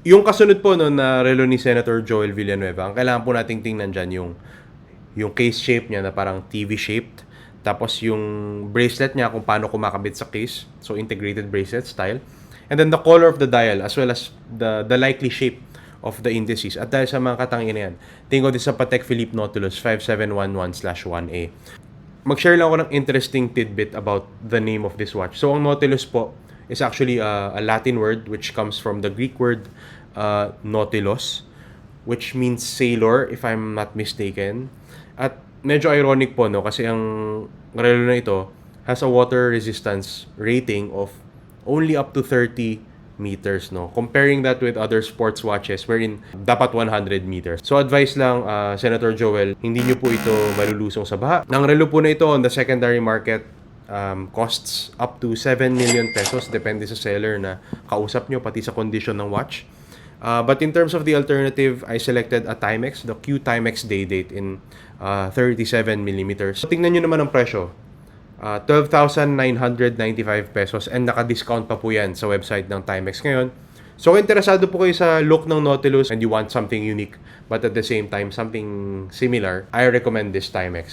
Yung kasunod po no, na relo ni Senator Joel Villanueva, ang kailangan po nating tingnan dyan yung case shape niya na parang TV-shaped. Tapos yung bracelet niya kung paano kumakabit sa case. So integrated bracelet style. And then the color of the dial as well as the likely shape of the indices. At dahil sa mga katangin na yan, tingin ko din sa Patek Philippe Nautilus 5711/1A. Mag-share lang ako ng interesting tidbit about the name of this watch. So ang Nautilus po is actually a Latin word which comes from the Greek word nautilus, which means sailor if I'm not mistaken. At medyo ironic po no kasi ang relo na ito has a water resistance rating of only up to 30 meters no, comparing that with other sports watches wherein dapat 100 meters. So advice lang Senator Joel, hindi nyo po ito malulusong sa baha. Ang relo po na ito on the secondary market costs up to 7 million pesos depende sa seller na kausap nyo pati sa condition ng watch. But in terms of the alternative, I selected a Timex, the Q Timex Day Date in 37 millimeters. So, tingnan nyo naman ang presyo. 12,995 pesos and naka-discount pa po yan sa website ng Timex ngayon. So, kung interesado po kayo sa look ng Nautilus and you want something unique but at the same time something similar, I recommend this Timex.